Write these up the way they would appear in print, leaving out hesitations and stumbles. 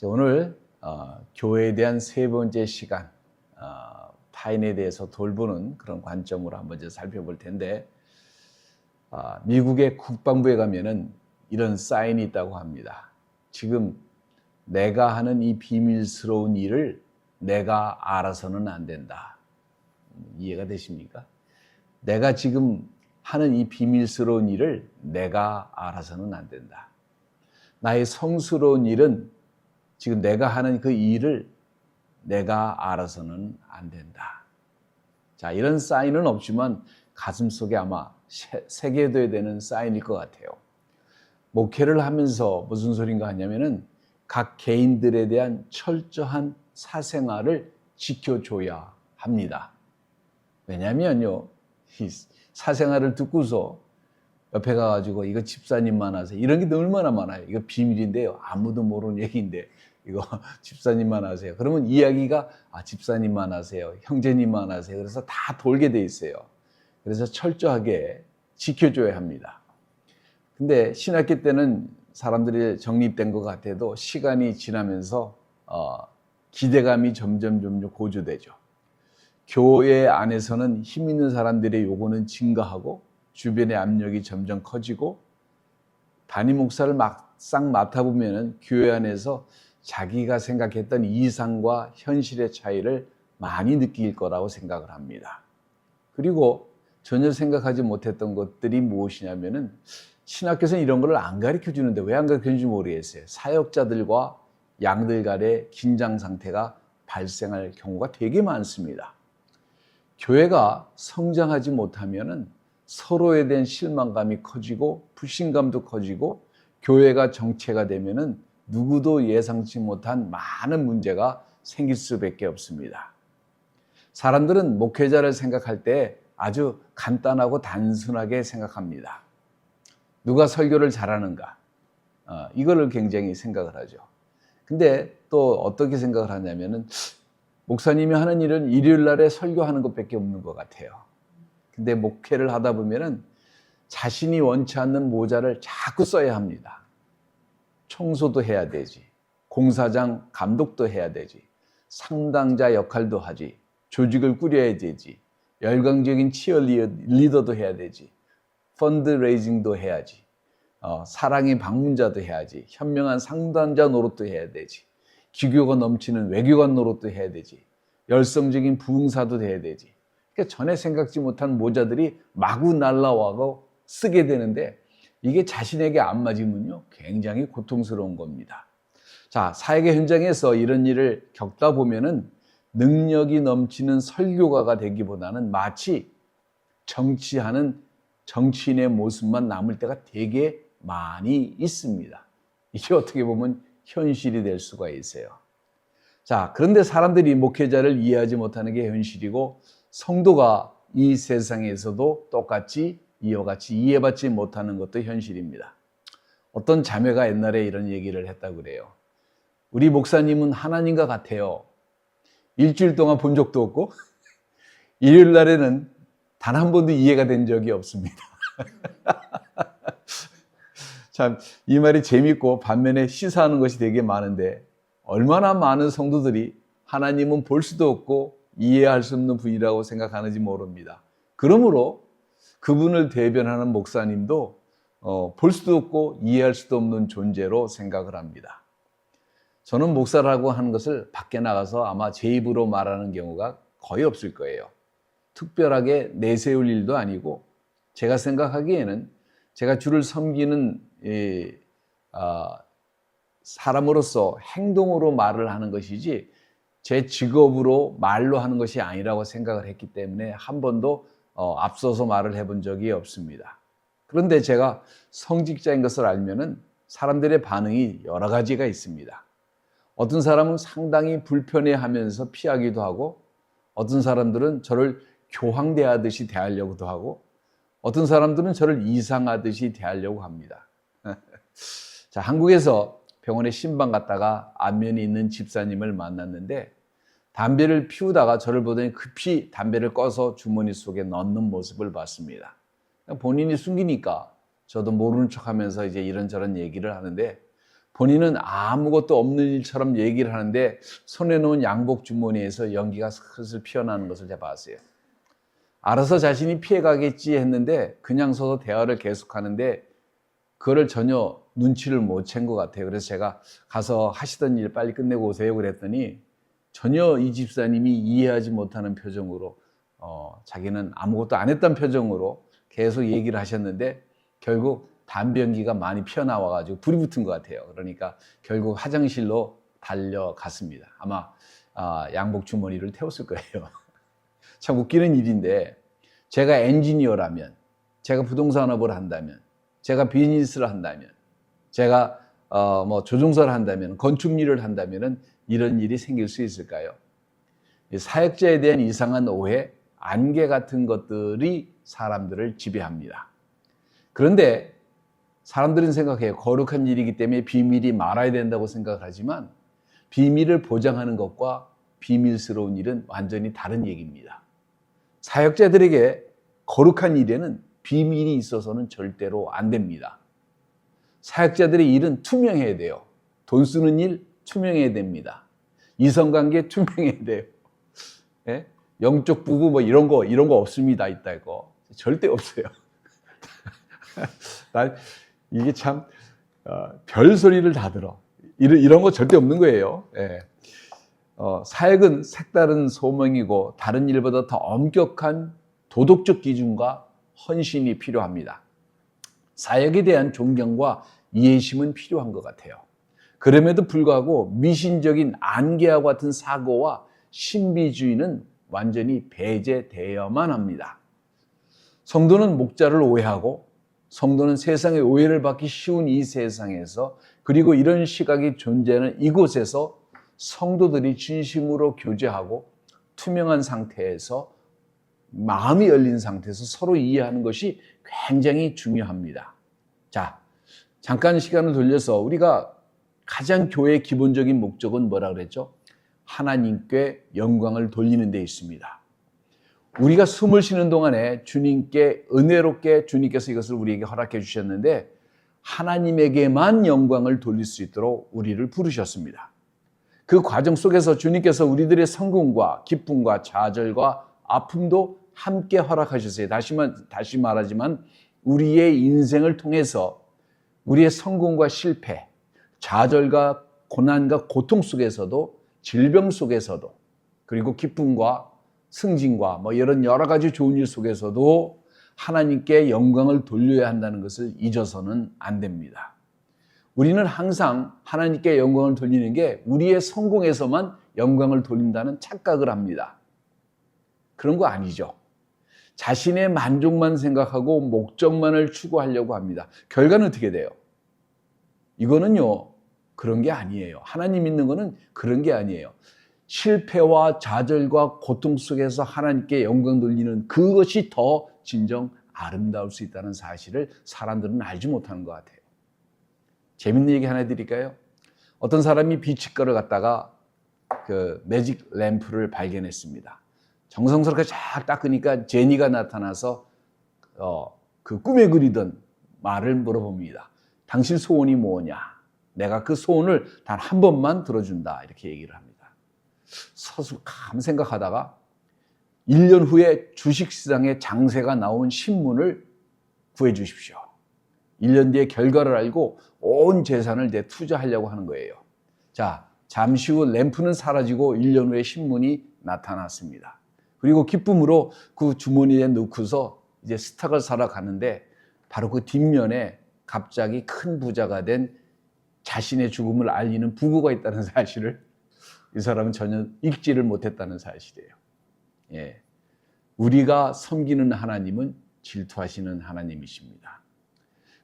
오늘 교회에 대한 세 번째 시간, 타인에 대해서 돌보는 그런 관점으로 한번 살펴볼 텐데, 미국의 국방부에 가면은 이런 사인이 있다고 합니다. 지금 내가 하는 이 비밀스러운 일을 내가 알아서는 안 된다. 이해가 되십니까? 내가 지금 하는 이 비밀스러운 일을 내가 알아서는 안 된다. 나의 성스러운 일은 지금 내가 하는 그 일을 내가 알아서는 안 된다. 자, 이런 사인은 없지만 가슴속에 아마 새겨둬야 되는 사인일 것 같아요. 목회를 하면서 무슨 소린가 하냐면은 각 개인들에 대한 철저한 사생활을 지켜줘야 합니다. 왜냐면요, 이 사생활을 듣고서 옆에 가가지고 이거 집사님만 하세요. 이런 게 얼마나 많아요. 이거 비밀인데요. 아무도 모르는 얘기인데 이거 집사님만 하세요. 그러면 이야기가 집사님만 하세요. 형제님만 하세요. 그래서 다 돌게 돼 있어요. 그래서 철저하게 지켜줘야 합니다. 근데 신학교 때는 사람들이 정립된 것 같아도 시간이 지나면서 기대감이 점점 고조되죠. 교회 안에서는 힘 있는 사람들의 요구는 증가하고 주변의 압력이 점점 커지고 담임 목사를 막상 맡아보면 교회 안에서 자기가 생각했던 이상과 현실의 차이를 많이 느낄 거라고 생각을 합니다. 그리고 전혀 생각하지 못했던 것들이 무엇이냐면은 신학교에서는 이런 걸 안 가르쳐 주는데 왜 안 가르쳐 주는지 모르겠어요. 사역자들과 양들 간의 긴장 상태가 발생할 경우가 되게 많습니다. 교회가 성장하지 못하면은 서로에 대한 실망감이 커지고 불신감도 커지고 교회가 정체가 되면은 누구도 예상치 못한 많은 문제가 생길 수밖에 없습니다. 사람들은 목회자를 생각할 때 아주 간단하고 단순하게 생각합니다. 누가 설교를 잘하는가? 이거를 굉장히 생각을 하죠. 근데 또 어떻게 생각을 하냐면은 목사님이 하는 일은 일요일 날에 설교하는 것밖에 없는 것 같아요. 근데 목회를 하다 보면은 자신이 원치 않는 모자를 자꾸 써야 합니다. 청소도 해야 되지. 공사장 감독도 해야 되지. 상당자 역할도 하지. 조직을 꾸려야 되지. 열광적인 치어리더도 해야 되지. 펀드레이징도 해야지. 사랑의 방문자도 해야지. 현명한 상담자 노릇도 해야 되지. 기교가 넘치는 외교관 노릇도 해야 되지. 열성적인 부흥사도 해야 되지. 그러니까 전에 생각지 못한 모자들이 마구 날라와고 쓰게 되는데 이게 자신에게 안 맞으면요 굉장히 고통스러운 겁니다. 자, 사역의 현장에서 이런 일을 겪다 보면은 능력이 넘치는 설교가가 되기보다는 마치 정치하는 정치인의 모습만 남을 때가 되게 많이 있습니다. 이게 어떻게 보면 현실이 될 수가 있어요. 자, 그런데 사람들이 목회자를 이해하지 못하는 게 현실이고 성도가 이 세상에서도 똑같이 이와 같이 이해받지 못하는 것도 현실입니다. 어떤 자매가 옛날에 이런 얘기를 했다고 그래요. 우리 목사님은 하나님과 같아요. 일주일 동안 본 적도 없고 일요일 날에는 단 한 번도 이해가 된 적이 없습니다. 참, 이 말이 재밌고 반면에 시사하는 것이 되게 많은데 얼마나 많은 성도들이 하나님은 볼 수도 없고 이해할 수 없는 분이라고 생각하는지 모릅니다. 그러므로 그분을 대변하는 목사님도 볼 수도 없고 이해할 수도 없는 존재로 생각을 합니다. 저는 목사라고 하는 것을 밖에 나가서 아마 제 입으로 말하는 경우가 거의 없을 거예요. 특별하게 내세울 일도 아니고 제가 생각하기에는 제가 주를 섬기는 사람으로서 행동으로 말을 하는 것이지 제 직업으로 말로 하는 것이 아니라고 생각을 했기 때문에 한 번도 앞서서 말을 해본 적이 없습니다. 그런데 제가 성직자인 것을 알면은 사람들의 반응이 여러 가지가 있습니다. 어떤 사람은 상당히 불편해하면서 피하기도 하고 어떤 사람들은 저를 교황대하듯이 대하려고도 하고 어떤 사람들은 저를 이상하듯이 대하려고 합니다. 자, 한국에서 병원에 신방 갔다가 안면에 있는 집사님을 만났는데 담배를 피우다가 저를 보더니 급히 담배를 꺼서 주머니 속에 넣는 모습을 봤습니다. 본인이 숨기니까 저도 모르는 척하면서 이제 이런저런 얘기를 하는데 본인은 아무것도 없는 일처럼 얘기를 하는데 손에 놓은 양복 주머니에서 연기가 슬슬 피어나는 것을 제가 봤어요. 알아서 자신이 피해가겠지 했는데 그냥 서서 대화를 계속하는데 그거를 전혀 눈치를 못 챈 것 같아요. 그래서 제가 가서 하시던 일 빨리 끝내고 오세요 그랬더니 전혀 이 집사님이 이해하지 못하는 표정으로 자기는 아무것도 안 했던 표정으로 계속 얘기를 하셨는데 결국 담배 연기가 많이 피어나와가지고 불이 붙은 것 같아요. 그러니까 결국 화장실로 달려갔습니다. 아마 양복 주머니를 태웠을 거예요. 참 웃기는 일인데 제가 엔지니어라면, 제가 부동산업을 한다면, 제가 비즈니스를 한다면, 제가 뭐 조종사를 한다면, 건축 일을 한다면 이런 일이 생길 수 있을까요? 사역자에 대한 이상한 오해, 안개 같은 것들이 사람들을 지배합니다. 그런데 사람들은 생각해요. 거룩한 일이기 때문에 비밀이 말아야 된다고 생각하지만 비밀을 보장하는 것과 비밀스러운 일은 완전히 다른 얘기입니다. 사역자들에게 거룩한 일에는 비밀이 있어서는 절대로 안 됩니다. 사역자들의 일은 투명해야 돼요. 돈 쓰는 일 투명해야 됩니다. 이성관계 투명해야 돼요. 예? 영적 부부 뭐 이런 거 없습니다. 있다고 절대 없어요. 난 이게 참 별소리를 다 들어. 이런 거 절대 없는 거예요. 예. 사역은 색다른 소명이고 다른 일보다 더 엄격한 도덕적 기준과 헌신이 필요합니다. 사역에 대한 존경과 이해심은 필요한 것 같아요. 그럼에도 불구하고 미신적인 안개와 같은 사고와 신비주의는 완전히 배제되어야만 합니다. 성도는 목자를 오해하고 성도는 세상의 오해를 받기 쉬운 이 세상에서 그리고 이런 시각이 존재하는 이곳에서 성도들이 진심으로 교제하고 투명한 상태에서 마음이 열린 상태에서 서로 이해하는 것이 굉장히 중요합니다. 자, 잠깐 시간을 돌려서 우리가 가장 교회의 기본적인 목적은 뭐라 그랬죠? 하나님께 영광을 돌리는 데 있습니다. 우리가 숨을 쉬는 동안에 주님께 은혜롭게 주님께서 이것을 우리에게 허락해 주셨는데 하나님에게만 영광을 돌릴 수 있도록 우리를 부르셨습니다. 그 과정 속에서 주님께서 우리들의 성공과 기쁨과 좌절과 아픔도 함께 허락하셨어요. 다시 말하지만 우리의 인생을 통해서 우리의 성공과 실패, 좌절과 고난과 고통 속에서도 질병 속에서도 그리고 기쁨과 승진과 뭐 이런 여러 가지 좋은 일 속에서도 하나님께 영광을 돌려야 한다는 것을 잊어서는 안 됩니다. 우리는 항상 하나님께 영광을 돌리는 게 우리의 성공에서만 영광을 돌린다는 착각을 합니다. 그런 거 아니죠. 자신의 만족만 생각하고 목적만을 추구하려고 합니다. 결과는 어떻게 돼요? 이거는요, 그런 게 아니에요. 하나님 믿는 거는 그런 게 아니에요. 실패와 좌절과 고통 속에서 하나님께 영광 돌리는 그것이 더 진정 아름다울 수 있다는 사실을 사람들은 알지 못하는 것 같아요. 재밌는 얘기 하나 해드릴까요? 어떤 사람이 비치가를 갔다가 그 매직 램프를 발견했습니다. 정성스럽게 쫙 닦으니까 제니가 나타나서 그 꿈에 그리던 말을 물어봅니다. 당신 소원이 뭐냐? 내가 그 소원을 단 한 번만 들어준다. 이렇게 얘기를 합니다. 서서 가만 생각하다가 1년 후에 주식시장에 장세가 나온 신문을 구해 주십시오. 1년 뒤에 결과를 알고 온 재산을 내 투자하려고 하는 거예요. 자, 잠시 후 램프는 사라지고 1년 후에 신문이 나타났습니다. 그리고 기쁨으로 그 주머니에 넣고서 이제 스탁을 사러 가는데 바로 그 뒷면에 갑자기 큰 부자가 된 자신의 죽음을 알리는 부고가 있다는 사실을 이 사람은 전혀 읽지를 못했다는 사실이에요. 예. 우리가 섬기는 하나님은 질투하시는 하나님이십니다.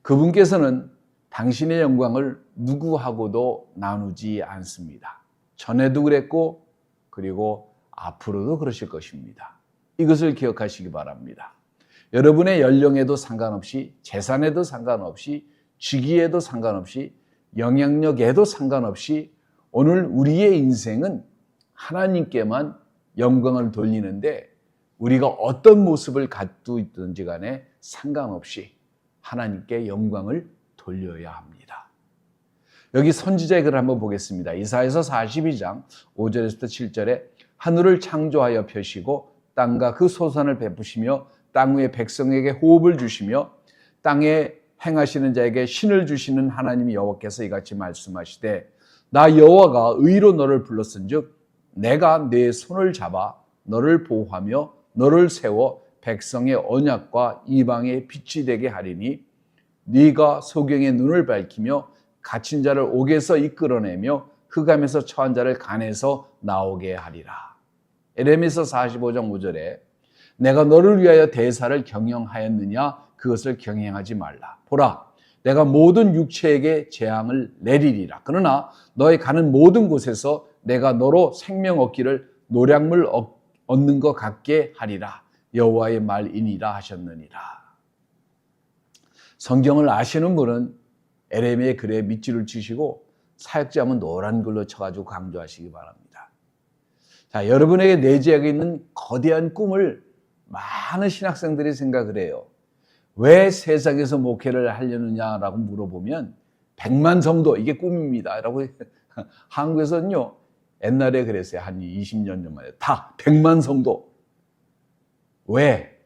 그분께서는 당신의 영광을 누구하고도 나누지 않습니다. 전에도 그랬고 그리고 앞으로도 그러실 것입니다. 이것을 기억하시기 바랍니다. 여러분의 연령에도 상관없이 재산에도 상관없이 직위에도 상관없이 영향력에도 상관없이 오늘 우리의 인생은 하나님께만 영광을 돌리는데 우리가 어떤 모습을 갖고 있든지 간에 상관없이 하나님께 영광을 돌려야 합니다. 여기 선지자의 글을 한번 보겠습니다. 이사야서 42장 5절에서부터 7절에 하늘을 창조하여 펴시고 땅과 그 소산을 베푸시며 땅 위의 백성에게 호흡을 주시며 땅에 행하시는 자에게 신을 주시는 하나님 여호와께서 이같이 말씀하시되 나 여호와가 의로 너를 불렀은즉 내가 내 손을 잡아 너를 보호하며 너를 세워 백성의 언약과 이방의 빛이 되게 하리니 네가 소경의 눈을 밝히며 갇힌 자를 옥에서 이끌어내며 흑암에서 처한 자를 간에서 나오게 하리라. 에레미야서 45장 5절에 내가 너를 위하여 대사를 경영하였느냐 그것을 경영하지 말라. 보라 내가 모든 육체에게 재앙을 내리리라. 그러나 너의 가는 모든 곳에서 내가 너로 생명 얻기를 노량물 얻는 것 같게 하리라. 여호와의 말이니라 하셨느니라. 성경을 아시는 분은 에레미야의 글에 밑줄을 치시고 사역자면 노란 글로 쳐가지고 강조하시기 바랍니다. 자, 여러분에게 내재하고 있는 거대한 꿈을 많은 신학생들이 생각을 해요. 왜 세상에서 목회를 하려느냐라고 물어보면 100만 성도 이게 꿈입니다 라고 한국에서는요 옛날에 그랬어요. 한 20년 전만에 다 100만 성도. 왜?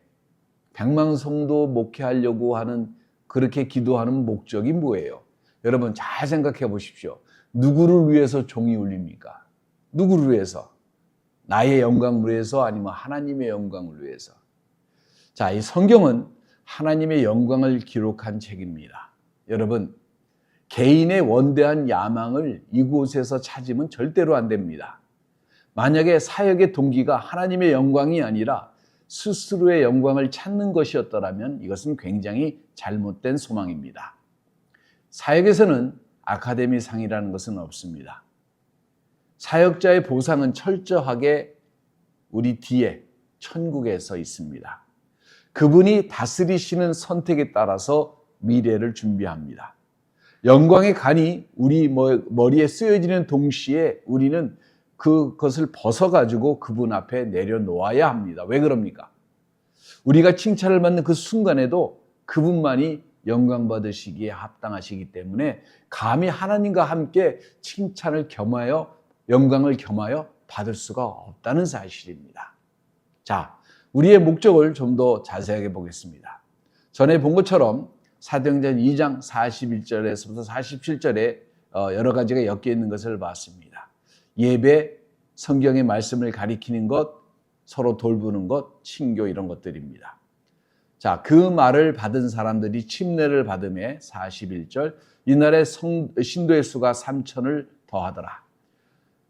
100만 성도 목회하려고 하는 그렇게 기도하는 목적이 뭐예요? 여러분 잘 생각해 보십시오. 누구를 위해서 종이 울립니까? 누구를 위해서? 나의 영광을 위해서 아니면 하나님의 영광을 위해서? 자, 이 성경은 하나님의 영광을 기록한 책입니다. 여러분, 개인의 원대한 야망을 이곳에서 찾으면 절대로 안 됩니다. 만약에 사역의 동기가 하나님의 영광이 아니라 스스로의 영광을 찾는 것이었더라면 이것은 굉장히 잘못된 소망입니다. 사역에서는 아카데미 상이라는 것은 없습니다. 사역자의 보상은 철저하게 우리 뒤에 천국에서 있습니다. 그분이 다스리시는 선택에 따라서 미래를 준비합니다. 영광의 간이 우리 머리에 쓰여지는 동시에 우리는 그것을 벗어가지고 그분 앞에 내려놓아야 합니다. 왜 그럽니까? 우리가 칭찬을 받는 그 순간에도 그분만이 영광 받으시기에 합당하시기 때문에 감히 하나님과 함께 칭찬을 겸하여 영광을 겸하여 받을 수가 없다는 사실입니다. 자, 우리의 목적을 좀 더 자세하게 보겠습니다. 전에 본 것처럼 사도행전 2장 41절에서부터 47절에 여러 가지가 엮여 있는 것을 봤습니다. 예배, 성경의 말씀을 가리키는 것, 서로 돌보는 것, 친교 이런 것들입니다. 자, 그 말을 받은 사람들이 침례를 받음에 41절 이날에 신도의 수가 3,000을 더하더라.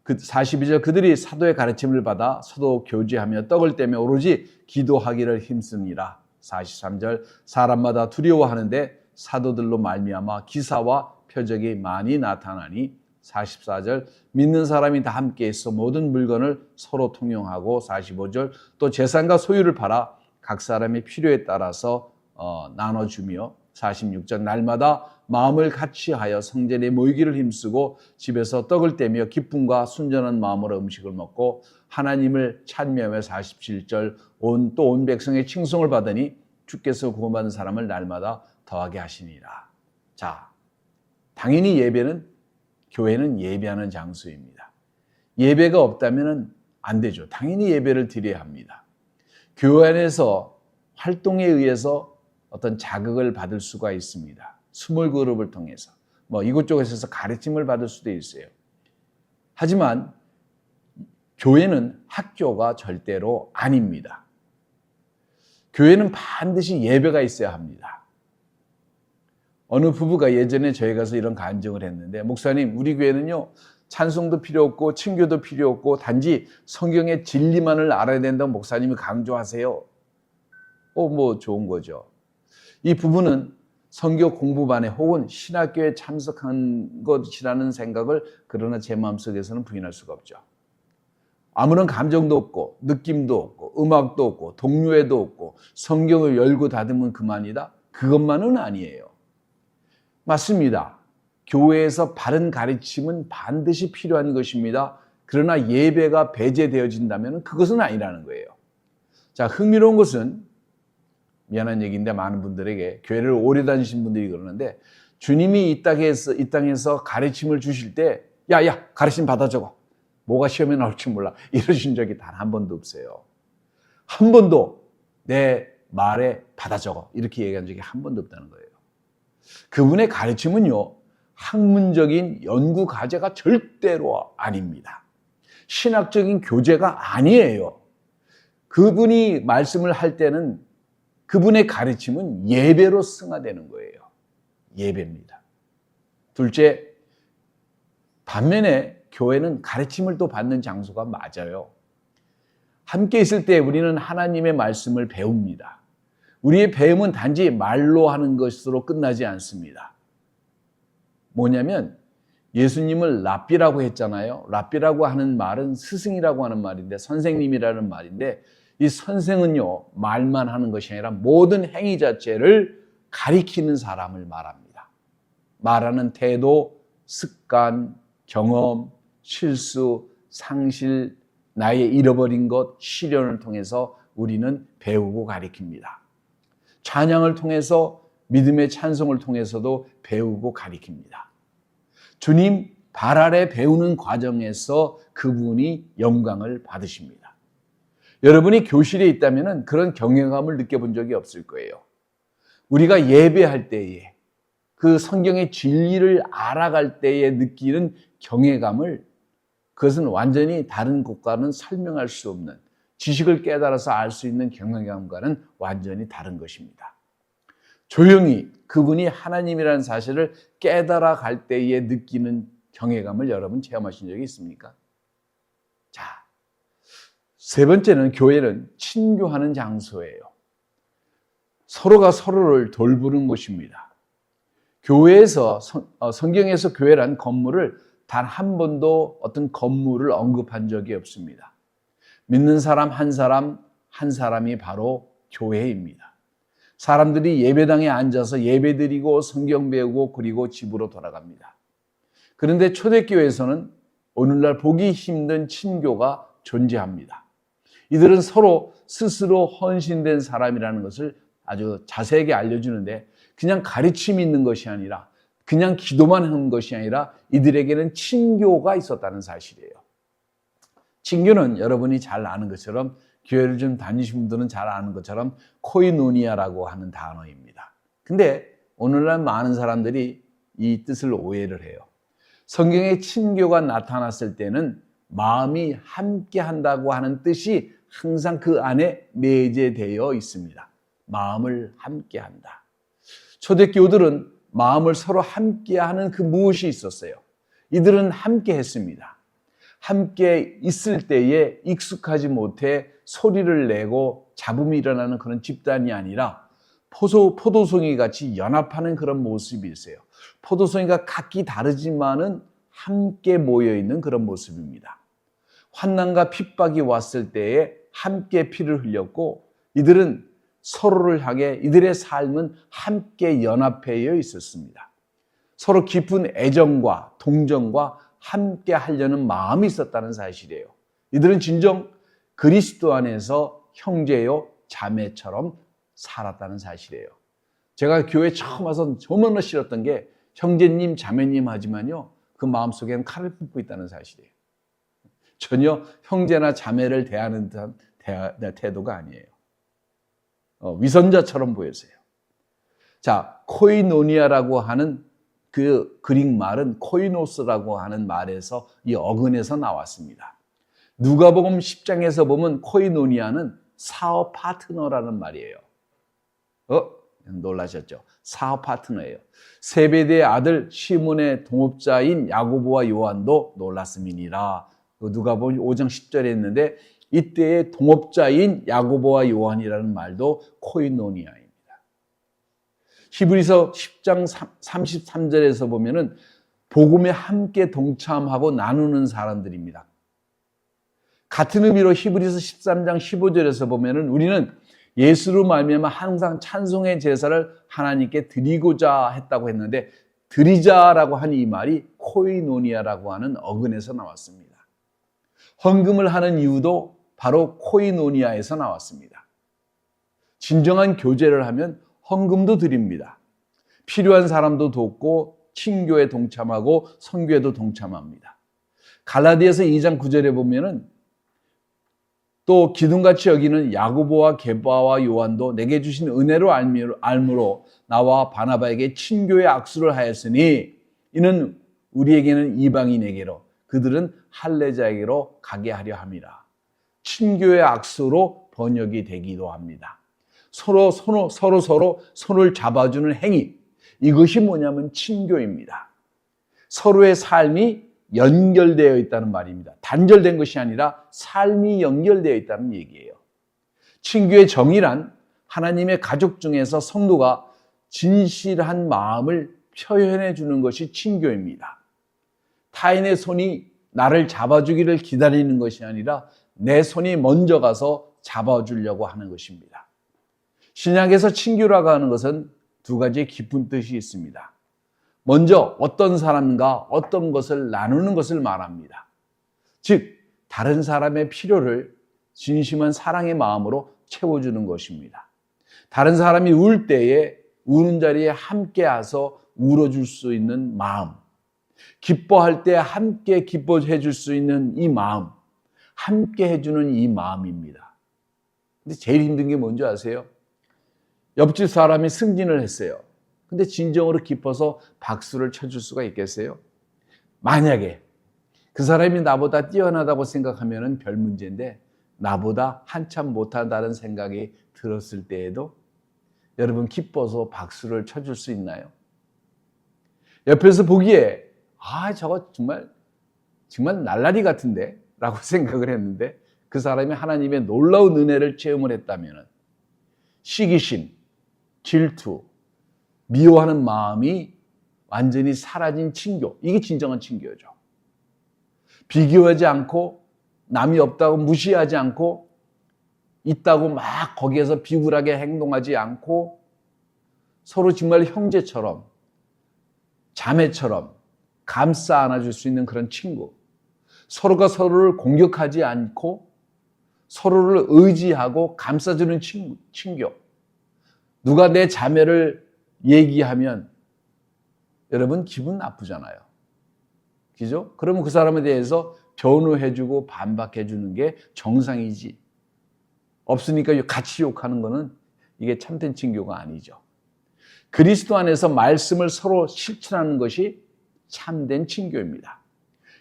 42절 그들이 사도의 가르침을 받아 서로 교제하며 떡을 떼며 오로지 기도하기를 힘쓰니라. 43절 사람마다 두려워하는데 사도들로 말미암아 기사와 표적이 많이 나타나니. 44절 믿는 사람이 다 함께 있어 모든 물건을 서로 통용하고. 45절 또 재산과 소유를 팔아 각 사람의 필요에 따라서 나눠주며. 46절 날마다 마음을 같이 하여 성전에 모이기를 힘쓰고 집에서 떡을 떼며 기쁨과 순전한 마음으로 음식을 먹고 하나님을 찬미하며. 47절 온 백성의 칭송을 받으니 주께서 구원받은 사람을 날마다 더하게 하시니라. 자, 당연히 교회는 예배하는 장소입니다. 예배가 없다면 안 되죠. 당연히 예배를 드려야 합니다. 교회 안에서 활동에 의해서 어떤 자극을 받을 수가 있습니다. 스몰 그룹을 통해서 이곳저곳에서 가르침을 받을 수도 있어요. 하지만 교회는 학교가 절대로 아닙니다. 교회는 반드시 예배가 있어야 합니다. 어느 부부가 예전에 저희 가서 이런 간증을 했는데, 목사님 우리 교회는요 찬송도 필요 없고 친교도 필요 없고 단지 성경의 진리만을 알아야 된다고 목사님이 강조하세요. 좋은 거죠. 이 부부는 성경 공부반에 혹은 신학교에 참석한 것이라는 생각을 그러나 제 마음속에서는 부인할 수가 없죠. 아무런 감정도 없고 느낌도 없고 음악도 없고 동료애도 없고 성경을 열고 닫으면 그만이다? 그것만은 아니에요. 맞습니다. 교회에서 바른 가르침은 반드시 필요한 것입니다. 그러나 예배가 배제되어진다면 그것은 아니라는 거예요. 자, 흥미로운 것은 미안한 얘기인데 많은 분들에게 교회를 오래 다니신 분들이 그러는데 주님이 이 땅에서 가르침을 주실 때, 야, 가르침 받아 적어. 뭐가 시험에 나올지 몰라. 이러신 적이 단 한 번도 없어요. 한 번도 내 말에 받아 적어. 이렇게 얘기한 적이 한 번도 없다는 거예요. 그분의 가르침은요, 학문적인 연구 과제가 절대로 아닙니다. 신학적인 교재가 아니에요. 그분이 말씀을 할 때는 그분의 가르침은 예배로 승화되는 거예요. 예배입니다. 둘째, 반면에 교회는 가르침을 또 받는 장소가 맞아요. 함께 있을 때 우리는 하나님의 말씀을 배웁니다. 우리의 배움은 단지 말로 하는 것으로 끝나지 않습니다. 뭐냐면 예수님을 랍비라고 했잖아요. 랍비라고 하는 말은 스승이라고 하는 말인데, 선생님이라는 말인데, 이 선생은요, 말만 하는 것이 아니라 모든 행위 자체를 가리키는 사람을 말합니다. 말하는 태도, 습관, 경험, 실수, 상실, 나의 잃어버린 것, 시련을 통해서 우리는 배우고 가리킵니다. 찬양을 통해서, 믿음의 찬송을 통해서도 배우고 가리킵니다. 주님 발 아래 배우는 과정에서 그분이 영광을 받으십니다. 여러분이 교실에 있다면 그런 경외감을 느껴본 적이 없을 거예요. 우리가 예배할 때에, 그 성경의 진리를 알아갈 때에 느끼는 경외감을, 그것은 완전히 다른 것과는 설명할 수 없는, 지식을 깨달아서 알 수 있는 경외감과는 완전히 다른 것입니다. 조용히 그분이 하나님이라는 사실을 깨달아 갈 때에 느끼는 경외감을 여러분 체험하신 적이 있습니까? 자, 세 번째는 교회는 친교하는 장소예요. 서로가 서로를 돌보는 곳입니다. 교회에서, 성경에서 교회란 건물을 단 한 번도 어떤 건물을 언급한 적이 없습니다. 믿는 사람 한 사람이 바로 교회입니다. 사람들이 예배당에 앉아서 예배드리고 성경 배우고 그리고 집으로 돌아갑니다. 그런데 초대교회에서는 오늘날 보기 힘든 친교가 존재합니다. 이들은 서로 스스로 헌신된 사람이라는 것을 아주 자세하게 알려주는데, 그냥 가르침이 있는 것이 아니라, 그냥 기도만 하는 것이 아니라 이들에게는 친교가 있었다는 사실이에요. 친교는 여러분이 잘 아는 것처럼, 교회를 좀 다니신 분들은 잘 아는 것처럼 코이노니아라고 하는 단어입니다. 근데 오늘날 많은 사람들이 이 뜻을 오해를 해요. 성경에 친교가 나타났을 때는 마음이 함께 한다고 하는 뜻이 항상 그 안에 내재되어 있습니다. 마음을 함께 한다. 초대교들은 마음을 서로 함께 하는 그 무엇이 있었어요. 이들은 함께 했습니다. 함께 있을 때에 익숙하지 못해 소리를 내고 잡음이 일어나는 그런 집단이 아니라 포도송이 같이 연합하는 그런 모습이 있어요. 포도송이가 각기 다르지만은 함께 모여있는 그런 모습입니다. 환난과 핍박이 왔을 때에 함께 피를 흘렸고, 이들은 서로를 향해 이들의 삶은 함께 연합되어 있었습니다. 서로 깊은 애정과 동정과 함께 하려는 마음이 있었다는 사실이에요. 이들은 진정 그리스도 안에서 형제요 자매처럼 살았다는 사실이에요. 제가 교회 처음 와서 너무나 싫었던 게 형제님 자매님 하지만요, 그 마음속에는 칼을 품고 있다는 사실이에요. 전혀 형제나 자매를 대하는 듯한 태도가 아니에요. 위선자처럼 보였어요. 자, 코이노니아라고 하는 그 그릭 말은 코이노스라고 하는 말에서, 이 어근에서 나왔습니다. 누가복음 10장에서 보면 코이노니아는 사업 파트너라는 말이에요. 놀라셨죠? 사업 파트너예요. 세베대의 아들 시몬의 동업자인 야고보와 요한도 놀랐음이니라. 누가복음 5장 10절에 있는데, 이때의 동업자인 야고보와 요한이라는 말도 코이노니아입니다. 히브리서 10장 33절에서 보면은 복음에 함께 동참하고 나누는 사람들입니다. 같은 의미로 히브리서 13장 15절에서 보면은 우리는 예수로 말미암아 항상 찬송의 제사를 하나님께 드리고자 했다고 했는데, 드리자라고 한 이 말이 코이노니아라고 하는 어근에서 나왔습니다. 헌금을 하는 이유도 바로 코이노니아에서 나왔습니다. 진정한 교제를 하면 헌금도 드립니다. 필요한 사람도 돕고 친교에 동참하고 선교에도 동참합니다. 갈라디아서 2장 9절에 보면은 또 기둥같이 여기는 야고보와 게바와 요한도 내게 주신 은혜로 알므로 나와 바나바에게 친교의 악수를 하였으니 이는 우리에게는 이방인에게로 그들은 할례자에게로 가게 하려 함이라. 친교의 악수로 번역이 되기도 합니다. 서로 손을 잡아주는 행위, 이것이 뭐냐면 친교입니다. 서로의 삶이 연결되어 있다는 말입니다. 단절된 것이 아니라 삶이 연결되어 있다는 얘기예요. 친교의 정의란 하나님의 가족 중에서 성도가 진실한 마음을 표현해 주는 것이 친교입니다. 타인의 손이 나를 잡아주기를 기다리는 것이 아니라 내 손이 먼저 가서 잡아주려고 하는 것입니다. 신약에서 친교라고 하는 것은 두 가지의 깊은 뜻이 있습니다. 먼저 어떤 사람과 어떤 것을 나누는 것을 말합니다. 즉, 다른 사람의 필요를 진심한 사랑의 마음으로 채워주는 것입니다. 다른 사람이 울 때에 우는 자리에 함께 와서 울어줄 수 있는 마음, 기뻐할 때 함께 기뻐해 줄 수 있는 이 마음, 함께 해주는 이 마음입니다. 근데 제일 힘든 게 뭔지 아세요? 옆집 사람이 승진을 했어요. 근데 진정으로 기뻐서 박수를 쳐줄 수가 있겠어요? 만약에 그 사람이 나보다 뛰어나다고 생각하면 별 문제인데 나보다 한참 못한다는 생각이 들었을 때에도 여러분 기뻐서 박수를 쳐줄 수 있나요? 옆에서 보기에 저거 정말 날라리 같은데 라고 생각을 했는데 그 사람이 하나님의 놀라운 은혜를 체험을 했다면 시기심, 질투, 미워하는 마음이 완전히 사라진 친교, 이게 진정한 친교죠. 비교하지 않고 남이 없다고 무시하지 않고 있다고 막 거기에서 비굴하게 행동하지 않고 서로 정말 형제처럼 자매처럼 감싸 안아줄 수 있는 그런 친구, 서로가 서로를 공격하지 않고 서로를 의지하고 감싸주는 친교. 누가 내 자매를 얘기하면 여러분 기분 나쁘잖아요. 그죠? 그러면 그 사람에 대해서 변호해주고 반박해주는 게 정상이지. 없으니까 같이 욕하는 거는 이게 참된 친교가 아니죠. 그리스도 안에서 말씀을 서로 실천하는 것이 참된 친교입니다.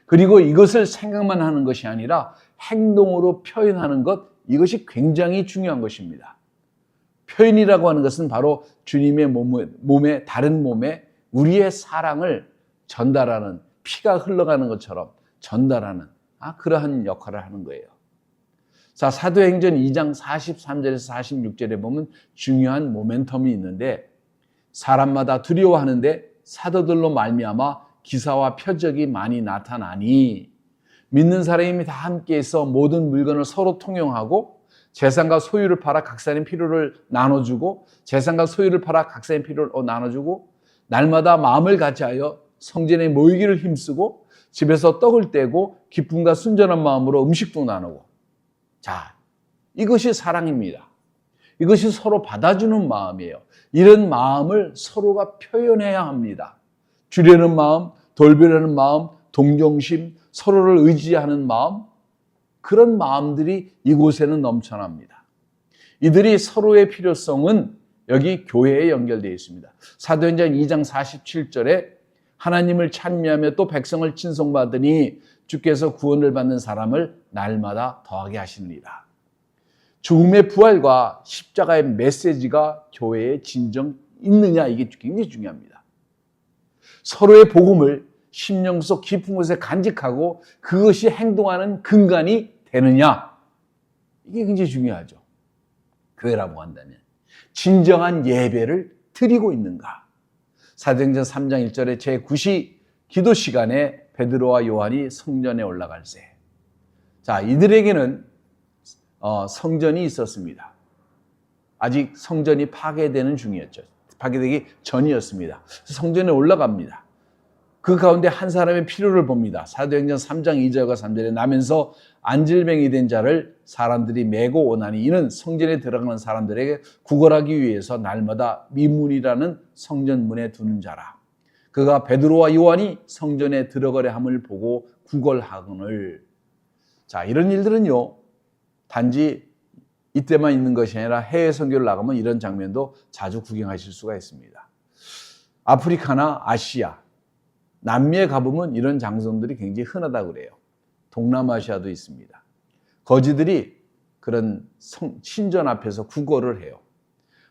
그리고 이것을 생각만 하는 것이 아니라 행동으로 표현하는 것, 이것이 굉장히 중요한 것입니다. 표현이라고 하는 것은 바로 주님의 몸에 다른 몸에 우리의 사랑을 전달하는, 피가 흘러가는 것처럼 전달하는 그러한 역할을 하는 거예요. 자, 사도행전 2장 43절에서 46절에 보면 중요한 모멘텀이 있는데 사람마다 두려워하는데 사도들로 말미암아 기사와 표적이 많이 나타나니 믿는 사람이 다 함께해서 모든 물건을 서로 통용하고 재산과 소유를 팔아 각 사람의 필요를 나눠주고 재산과 소유를 팔아 각 사람의 필요를 나눠주고 날마다 마음을 같이하여 성전에 모이기를 힘쓰고 집에서 떡을 떼고 기쁨과 순전한 마음으로 음식도 나누고. 자, 이것이 사랑입니다. 이것이 서로 받아주는 마음이에요. 이런 마음을 서로가 표현해야 합니다. 주려는 마음, 돌보려는 마음, 동정심, 서로를 의지하는 마음, 그런 마음들이 이곳에는 넘쳐납니다. 이들이 서로의 필요성은 여기 교회에 연결되어 있습니다. 사도행전 2장 47절에 하나님을 찬미하며 또 백성을 친송받으니 주께서 구원을 받는 사람을 날마다 더하게 하시느니라. 죽음의 부활과 십자가의 메시지가 교회에 진정 있느냐, 이게 굉장히 중요합니다. 서로의 복음을 심령 속 깊은 곳에 간직하고 그것이 행동하는 근간이 되느냐, 이게 굉장히 중요하죠. 교회라고 한다면 진정한 예배를 드리고 있는가. 사도행전 3장 1절에 제9시 기도 시간에 베드로와 요한이 성전에 올라갈세. 자, 이들에게는 성전이 있었습니다. 아직 성전이 파괴되는 중이었죠. 파괴되기 전이었습니다. 성전에 올라갑니다. 그 가운데 한 사람의 필요를 봅니다. 사도행전 3장 2절과 3절에 나면서 안질병이 된 자를 사람들이 메고 오나니 이는 성전에 들어가는 사람들에게 구걸하기 위해서 날마다 미문이라는 성전문에 두는 자라. 그가 베드로와 요한이 성전에 들어가려 함을 보고 구걸하거늘. 자, 이런 일들은요, 단지 이때만 있는 것이 아니라 해외 선교를 나가면 이런 장면도 자주 구경하실 수가 있습니다. 아프리카나 아시아, 남미에 가보면 이런 장소들이 굉장히 흔하다고 그래요. 동남아시아도 있습니다. 거지들이 그런 신전 앞에서 구걸을 해요.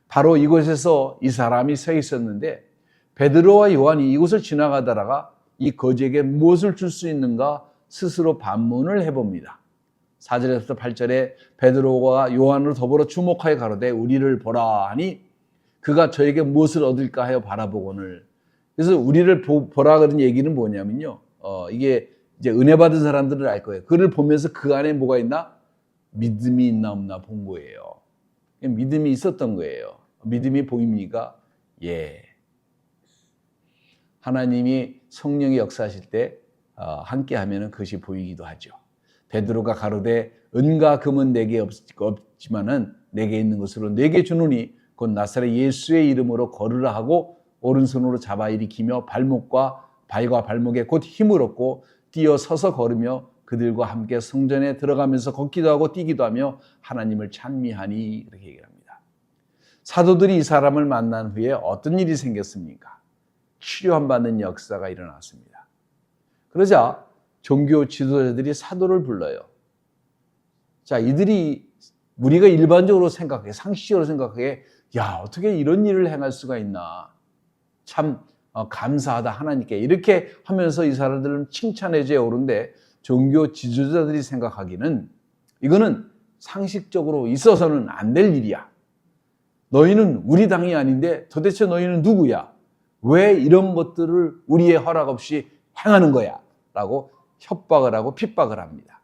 바로 이곳에서 이 사람이 서 있었는데 베드로와 요한이 이곳을 지나가다가 이 거지에게 무엇을 줄 수 있는가 스스로 반문을 해봅니다. 4절에서 8절에 베드로와 요한으로 더불어 주목하여 가로되 우리를 보라 하니 그가 저에게 무엇을 얻을까 하여 바라보거늘. 그래서 우리를 보라 그런 얘기는 뭐냐면요. 이게 이제 은혜 받은 사람들은 알 거예요. 그를 보면서 그 안에 뭐가 있나? 믿음이 있나 없나 본 거예요. 믿음이 있었던 거예요. 믿음이 보입니까? 예. 하나님이 성령이 역사하실 때 함께 하면은 그것이 보이기도 하죠. 베드로가 가로되 은과 금은 내게 없지만은 내게 있는 것으로 내게 주노니 곧 나사렛 예수의 이름으로 걸으라 하고 오른손으로 잡아 일으키며 발과 발목에 곧 힘을 얻고 뛰어 서서 걸으며 그들과 함께 성전에 들어가면서 걷기도 하고 뛰기도 하며 하나님을 찬미하니 이렇게 얘기를 합니다. 사도들이 이 사람을 만난 후에 어떤 일이 생겼습니까? 치료함 받는 역사가 일어났습니다. 그러자 종교 지도자들이 사도를 불러요. 자, 이들이 우리가 일반적으로 생각해, 상식적으로 생각해, 야, 어떻게 이런 일을 행할 수가 있나? 참 감사하다 하나님께. 이렇게 하면서 이 사람들은 칭찬해줘야 오는데 종교 지도자들이 생각하기는 이거는 상식적으로 있어서는 안 될 일이야. 너희는 우리 당이 아닌데 도대체 너희는 누구야? 왜 이런 것들을 우리의 허락 없이 행하는 거야? 라고 협박을 하고 핍박을 합니다.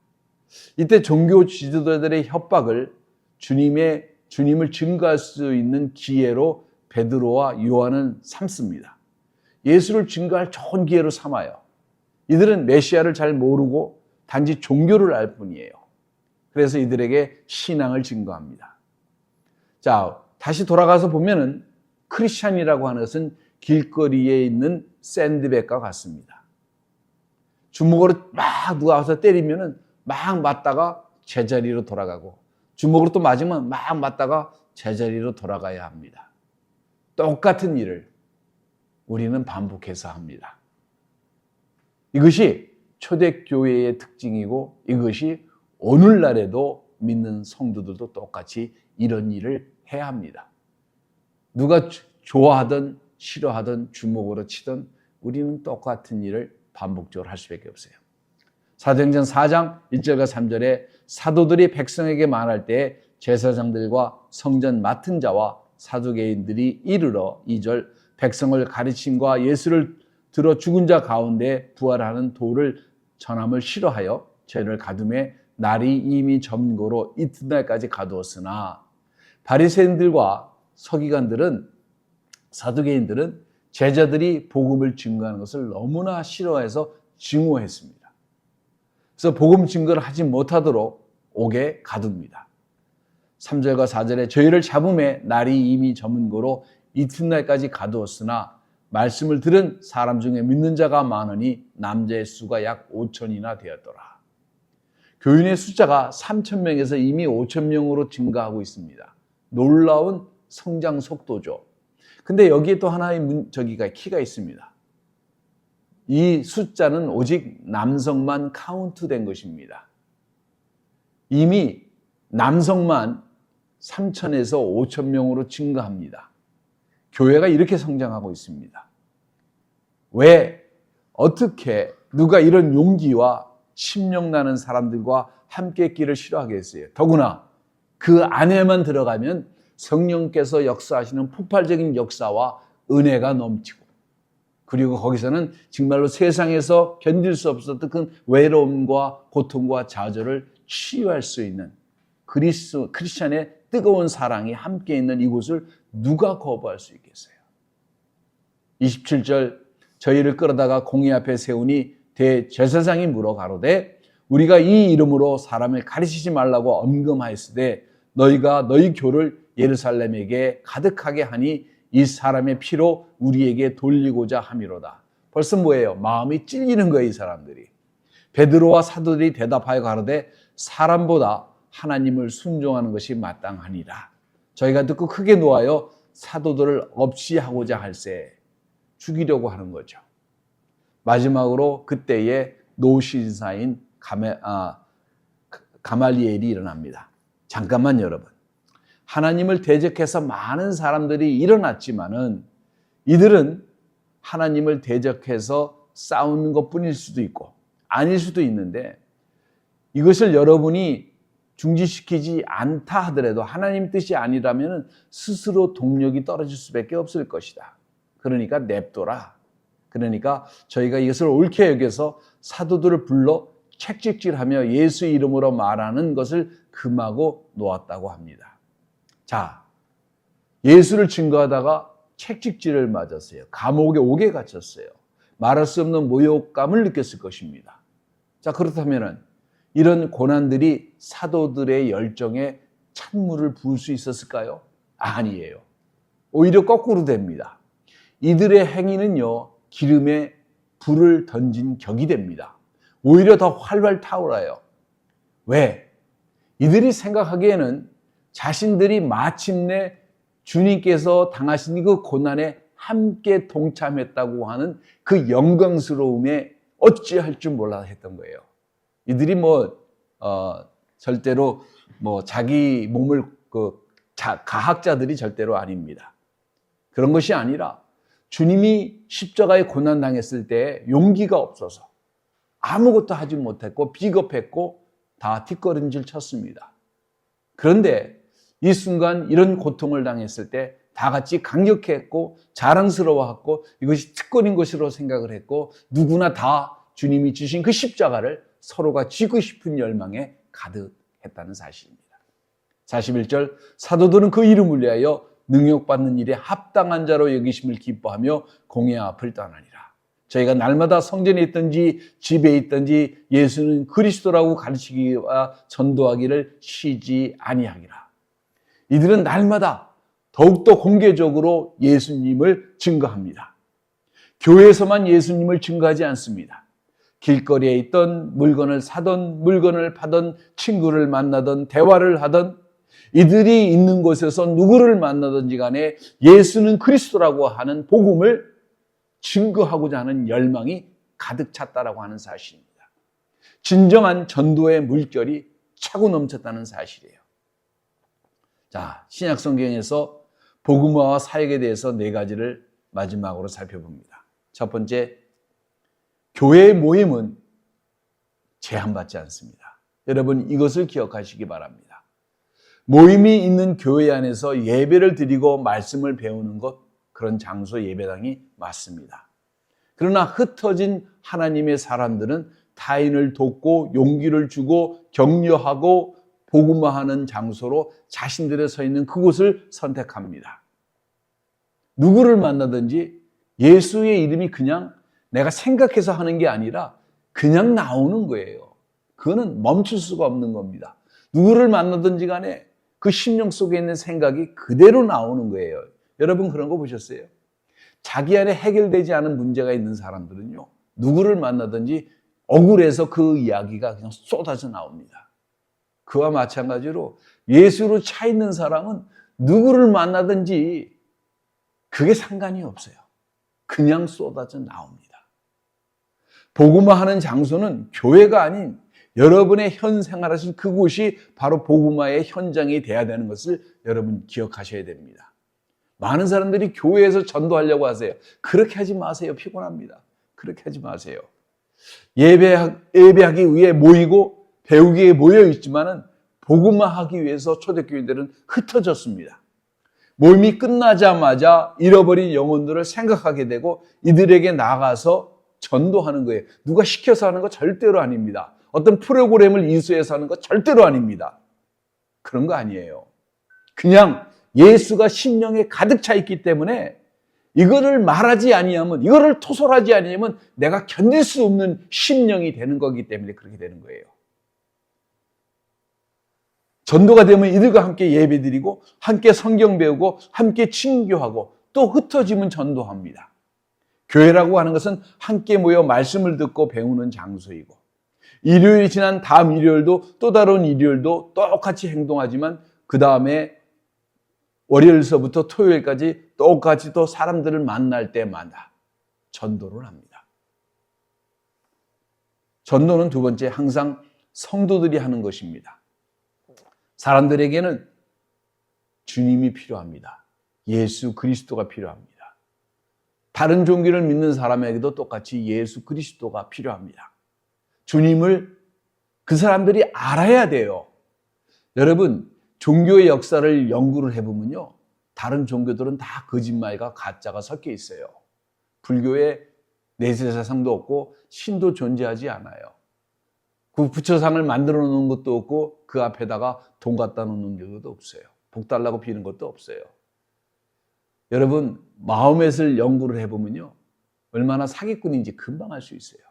이때 종교 지도자들의 협박을 주님을 증거할 수 있는 기회로 베드로와 요한은 삼습니다. 예수를 증거할 좋은 기회로 삼아요. 이들은 메시아를 잘 모르고 단지 종교를 알 뿐이에요. 그래서 이들에게 신앙을 증거합니다. 자, 다시 돌아가서 보면은 크리스찬이라고 하는 것은 길거리에 있는 샌드백과 같습니다. 주먹으로 막 누가 와서 때리면은 막 맞다가 제자리로 돌아가고 주먹으로 또 맞으면 막 맞다가 제자리로 돌아가야 합니다. 똑같은 일을 우리는 반복해서 합니다. 이것이 초대교회의 특징이고 이것이 오늘날에도 믿는 성도들도 똑같이 이런 일을 해야 합니다. 누가 좋아하든 싫어하든 주먹으로 치든 우리는 똑같은 일을 반복적으로 할 수밖에 없어요. 사도행전 4장 1절과 3절에 사도들이 백성에게 말할 때 제사장들과 성전 맡은 자와 사두개인들이 이르러 2절 백성을 가르침과 예수를 들어 죽은 자 가운데 부활하는 도를 전함을 싫어하여 죄를 가둠에 날이 이미 점거로 이튿날까지 가두었으나 바리새인들과 서기관들은 사두개인들은 제자들이 복음을 증거하는 것을 너무나 싫어해서 증오했습니다. 그래서 복음 증거를 하지 못하도록 옥에 가둡니다. 3절과 4절에 저희를 잡음에 날이 이미 저문고로 이튿날까지 가두었으나 말씀을 들은 사람 중에 믿는 자가 많으니 남자의 수가 약 5천이나 되었더라. 교인의 숫자가 3,000명에서 이미 5,000명으로 증가하고 있습니다. 놀라운 성장 속도죠. 근데 여기에 또 하나의 키가 있습니다. 이 숫자는 오직 남성만 카운트된 것입니다. 이미 남성만 3,000에서 5,000명으로 증가합니다. 교회가 이렇게 성장하고 있습니다. 왜, 어떻게, 누가 이런 용기와 심령 나는 사람들과 함께 있기를 싫어하겠어요? 더구나 그 안에만 들어가면 성령께서 역사하시는 폭발적인 역사와 은혜가 넘치고 그리고 거기서는 정말로 세상에서 견딜 수 없었던 그 외로움과 고통과 좌절을 치유할 수 있는 크리스찬의 뜨거운 사랑이 함께 있는 이곳을 누가 거부할 수 있겠어요? 27절 저희를 끌어다가 공회 앞에 세우니 대제사장이 물어 가로되 우리가 이 이름으로 사람을 가르치지 말라고 엄금하였으되 너희가 너희 교를 예루살렘에게 가득하게 하니 이 사람의 피로 우리에게 돌리고자 함이로다. 벌써 뭐예요? 마음이 찔리는 거예요, 이 사람들이. 베드로와 사도들이 대답하여 가로되 사람보다 하나님을 순종하는 것이 마땅하니라. 저희가 듣고 크게 놓아여 사도들을 없이 하고자 할세. 죽이려고 하는 거죠. 마지막으로 그때에 노신사인 가말리엘이 일어납니다. 잠깐만 여러분. 하나님을 대적해서 많은 사람들이 일어났지만은 이들은 하나님을 대적해서 싸우는 것뿐일 수도 있고 아닐 수도 있는데 이것을 여러분이 중지시키지 않다 하더라도 하나님 뜻이 아니라면 스스로 동력이 떨어질 수밖에 없을 것이다. 그러니까 냅둬라. 그러니까 저희가 이것을 옳게 여겨서 사도들을 불러 책찍질하며 예수 이름으로 말하는 것을 금하고 놓았다고 합니다. 자, 예수를 증거하다가 책찍질을 맞았어요. 감옥에 오게 갇혔어요. 말할 수 없는 모욕감을 느꼈을 것입니다. 자, 그렇다면 이런 고난들이 사도들의 열정에 찬물을 부을 수 있었을까요? 아니에요. 오히려 거꾸로 됩니다. 이들의 행위는요, 기름에 불을 던진 격이 됩니다. 오히려 더 활활 타오라요. 왜? 이들이 생각하기에는 자신들이 마침내 주님께서 당하신 그 고난에 함께 동참했다고 하는 그 영광스러움에 어찌할 줄 몰라 했던 거예요. 이들이 절대로 자기 몸을 가학자들이 절대로 아닙니다. 그런 것이 아니라 주님이 십자가에 고난 당했을 때 용기가 없어서 아무것도 하지 못했고 비겁했고 다 뒷걸음질 쳤습니다. 그런데 이 순간 이런 고통을 당했을 때 다 같이 강력했고 자랑스러워했고 이것이 특권인 것으로 생각을 했고 누구나 다 주님이 주신 그 십자가를 서로가 쥐고 싶은 열망에 가득했다는 사실입니다. 41절 사도들은 그 이름을 위하여 능력받는 일에 합당한 자로 여기심을 기뻐하며 공회 앞을 떠나니라. 저희가 날마다 성전에 있든지 집에 있든지 예수는 그리스도라고 가르치기와 전도하기를 쉬지 아니하기라. 이들은 날마다 더욱더 공개적으로 예수님을 증거합니다. 교회에서만 예수님을 증거하지 않습니다. 길거리에 있던 물건을 사던 물건을 파던 친구를 만나던 대화를 하던 이들이 있는 곳에서 누구를 만나든지 간에 예수는 그리스도라고 하는 복음을 증거하고자 하는 열망이 가득 찼다라고 하는 사실입니다. 진정한 전도의 물결이 차고 넘쳤다는 사실이에요. 자, 신약 성경에서 복음화와 사역에 대해서 4가지를 마지막으로 살펴봅니다. 첫 번째, 교회의 모임은 제한받지 않습니다. 여러분 이것을 기억하시기 바랍니다. 모임이 있는 교회 안에서 예배를 드리고 말씀을 배우는 것, 그런 장소 예배당이 맞습니다. 그러나 흩어진 하나님의 사람들은 타인을 돕고 용기를 주고 격려하고 복음화하는 장소로 자신들의 서 있는 그곳을 선택합니다. 누구를 만나든지 예수의 이름이 그냥 내가 생각해서 하는 게 아니라 그냥 나오는 거예요. 그거는 멈출 수가 없는 겁니다. 누구를 만나든지 간에 그 심령 속에 있는 생각이 그대로 나오는 거예요. 여러분 그런 거 보셨어요? 자기 안에 해결되지 않은 문제가 있는 사람들은요, 누구를 만나든지 억울해서 그 이야기가 그냥 쏟아져 나옵니다. 그와 마찬가지로 예수로 차 있는 사람은 누구를 만나든지 그게 상관이 없어요. 그냥 쏟아져 나옵니다. 복음화하는 장소는 교회가 아닌 여러분의 현 생활하신 그곳이 바로 복음화의 현장이 돼야 되는 것을 여러분 기억하셔야 됩니다. 많은 사람들이 교회에서 전도하려고 하세요. 그렇게 하지 마세요. 피곤합니다. 그렇게 하지 마세요. 예배하기 위해 모이고 배우기 위해 모여 있지만은 복음화하기 위해서 초대교인들은 흩어졌습니다. 모임이 끝나자마자 잃어버린 영혼들을 생각하게 되고 이들에게 나가서 전도하는 거예요. 누가 시켜서 하는 거 절대로 아닙니다. 어떤 프로그램을 이수해서 하는 거 절대로 아닙니다. 그런 거 아니에요. 그냥 예수가 심령에 가득 차 있기 때문에 이거를 말하지 아니하면, 이거를 토설하지 아니하면 내가 견딜 수 없는 심령이 되는 거기 때문에 그렇게 되는 거예요. 전도가 되면 이들과 함께 예배드리고 함께 성경 배우고 함께 친교하고 또 흩어지면 전도합니다. 교회라고 하는 것은 함께 모여 말씀을 듣고 배우는 장소이고, 일요일이 지난 다음 일요일도 또 다른 일요일도 똑같이 행동하지만 그 다음에 월요일서부터 토요일까지 똑같이 또 사람들을 만날 때마다 전도를 합니다. 전도는 두 번째, 항상 성도들이 하는 것입니다. 사람들에게는 주님이 필요합니다. 예수 그리스도가 필요합니다. 다른 종교를 믿는 사람에게도 똑같이 예수 그리스도가 필요합니다. 주님을 그 사람들이 알아야 돼요. 여러분, 종교의 역사를 연구를 해보면요, 다른 종교들은 다 거짓말과 가짜가 섞여 있어요. 불교에 내세사상도 없고 신도 존재하지 않아요. 그 부처상을 만들어 놓은 것도 없고 그 앞에다가 돈 갖다 놓는 경우도 없어요. 복 달라고 비는 것도 없어요. 여러분, 마음에서 연구를 해보면요, 얼마나 사기꾼인지 금방 알 수 있어요.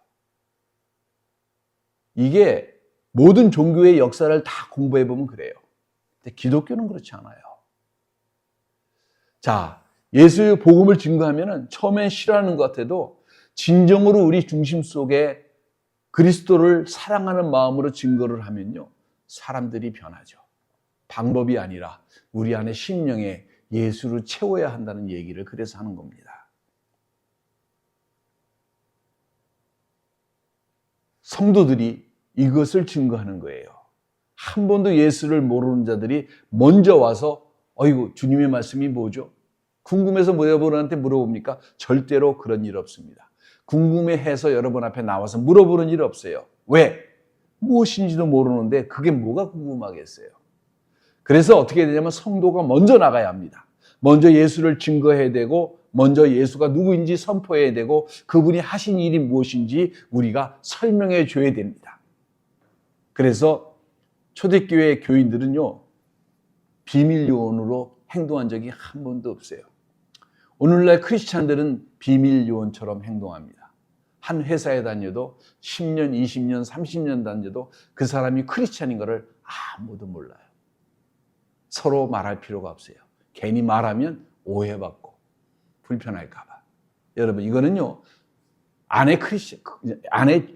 이게 모든 종교의 역사를 다 공부해보면 그래요. 근데 기독교는 그렇지 않아요. 자, 예수의 복음을 증거하면은 처음엔 싫어하는 것 같아도 진정으로 우리 중심 속에 그리스도를 사랑하는 마음으로 증거를 하면요, 사람들이 변하죠. 방법이 아니라 우리 안에 심령에 예수를 채워야 한다는 얘기를 그래서 하는 겁니다. 성도들이 이것을 증거하는 거예요. 한 번도 예수를 모르는 자들이 먼저 와서 어이구, 주님의 말씀이 뭐죠? 궁금해서 여러분한테 물어봅니까? 절대로 그런 일 없습니다. 궁금해해서 여러분 앞에 나와서 물어보는 일 없어요. 왜? 무엇인지도 모르는데 그게 뭐가 궁금하겠어요? 그래서 어떻게 되냐면 성도가 먼저 나가야 합니다. 먼저 예수를 증거해야 되고, 먼저 예수가 누구인지 선포해야 되고, 그분이 하신 일이 무엇인지 우리가 설명해 줘야 됩니다. 그래서 초대교회 교인들은요, 비밀 요원으로 행동한 적이 한 번도 없어요. 오늘날 크리스찬들은 비밀 요원처럼 행동합니다. 한 회사에 다녀도 10년, 20년, 30년 다녀도 그 사람이 크리스찬인 것을 아무도 몰라요. 서로 말할 필요가 없어요. 괜히 말하면 오해받고 불편할까 봐. 여러분, 이거는요, 안에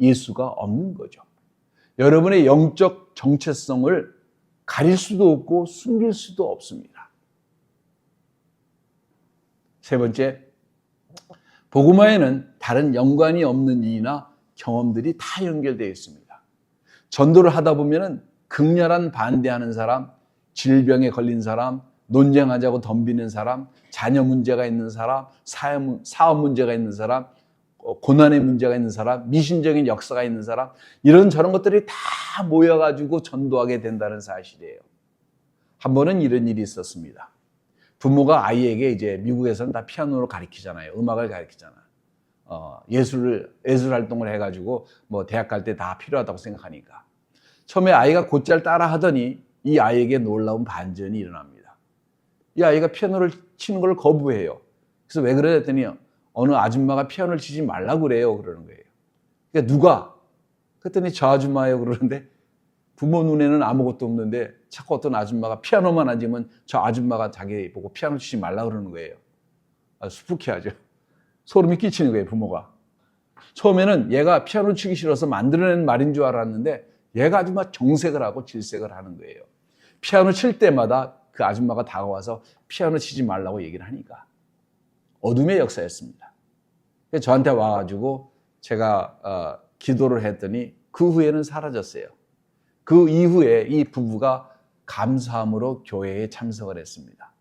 예수가 없는 거죠. 여러분의 영적 정체성을 가릴 수도 없고 숨길 수도 없습니다. 세 번째, 복음화에는 다른 연관이 없는 일이나 경험들이 다 연결되어 있습니다. 전도를 하다 보면은 극렬한 반대하는 사람, 질병에 걸린 사람, 논쟁하자고 덤비는 사람, 자녀 문제가 있는 사람, 사업 문제가 있는 사람, 고난의 문제가 있는 사람, 미신적인 역사가 있는 사람, 이런 저런 것들이 다 모여가지고 전도하게 된다는 사실이에요. 한 번은 이런 일이 있었습니다. 부모가 아이에게 이제 미국에서는 다 피아노를 가르치잖아요. 음악을 가르치잖아요. 예술 활동을 해가지고 뭐 대학 갈 때 다 필요하다고 생각하니까. 처음에 아이가 곧잘 따라 하더니 이 아이에게 놀라운 반전이 일어납니다. 이 아이가 피아노를 치는 걸 거부해요. 그래서 왜 그래 했더니 어느 아줌마가 피아노를 치지 말라고 그래요. 그러는 거예요. 그러니까 누가? 그랬더니 저 아줌마예요. 그러는데 부모 눈에는 아무것도 없는데 자꾸 어떤 아줌마가 피아노만 앉으면 저 아줌마가 자기 보고 피아노 치지 말라고 그러는 거예요. 수북해하죠. 소름이 끼치는 거예요, 부모가. 처음에는 얘가 피아노 치기 싫어서 만들어낸 말인 줄 알았는데 얘가 아주 막 정색을 하고 질색을 하는 거예요. 피아노 칠 때마다 그 아줌마가 다가와서 피아노 치지 말라고 얘기를 하니까. 어둠의 역사였습니다. 그래서 저한테 와가지고 제가 기도를 했더니 그 후에는 사라졌어요. 그 이후에 이 부부가 감사함으로 교회에 참석을 했습니다.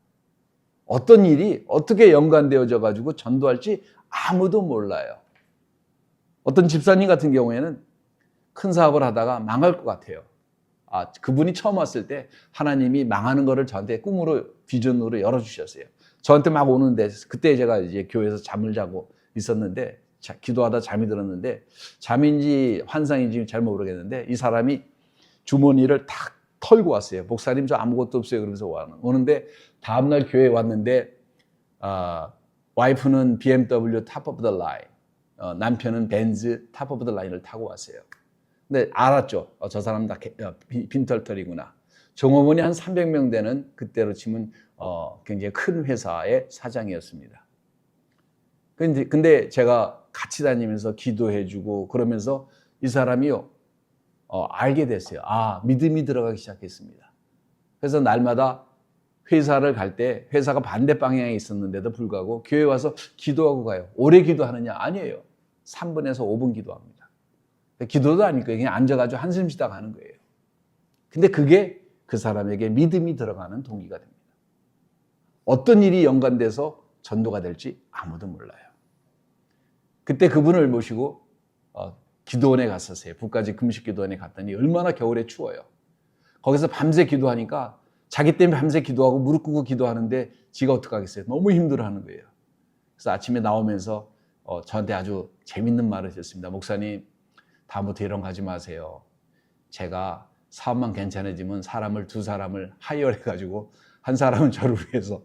어떤 일이 어떻게 연관되어져 가지고 전도할지 아무도 몰라요. 어떤 집사님 같은 경우에는 큰 사업을 하다가 망할 것 같아요. 그분이 처음 왔을 때 하나님이 망하는 거를 저한테 꿈으로, 비전으로 열어주셨어요. 저한테 막 오는데, 그때 제가 이제 교회에서 잠을 자고 있었는데, 기도하다 잠이 들었는데, 잠인지 환상인지 잘 모르겠는데, 이 사람이 주머니를 탁 털고 왔어요. 목사님 저 아무것도 없어요. 그러면서 오는데, 다음날 교회에 왔는데, 와이프는 BMW 탑 오브 더 라인, 남편은 벤츠 탑 오브 더 라인을 타고 왔어요. 근데 알았죠. 저 사람 다 빈털털이구나. 종업원이 한 300명 되는 그때로 치면 굉장히 큰 회사의 사장이었습니다. 근데 제가 같이 다니면서 기도해주고 그러면서 이 사람이요, 알게 됐어요. 믿음이 들어가기 시작했습니다. 그래서 날마다 회사를 갈 때 회사가 반대 방향에 있었는데도 불구하고 교회 와서 기도하고 가요. 오래 기도하느냐? 아니에요. 3분에서 5분 기도합니다. 기도도 아니고 그냥 앉아가지고 한숨 쉬다 가는 거예요. 근데 그게 그 사람에게 믿음이 들어가는 동기가 됩니다. 어떤 일이 연관돼서 전도가 될지 아무도 몰라요. 그때 그분을 모시고 기도원에 갔었어요. 북가지 금식기도원에 갔더니 얼마나 겨울에 추워요. 거기서 밤새 기도하니까 자기 때문에 밤새 기도하고 무릎 꿇고 기도하는데 지가 어떡하겠어요. 너무 힘들어하는 거예요. 그래서 아침에 나오면서 저한테 아주 재밌는 말을 하셨습니다. 목사님, 다음부터 이런 거 하지 마세요. 제가 사업만 괜찮아지면 두 사람을 하이어해가지고 한 사람은 저를 위해서,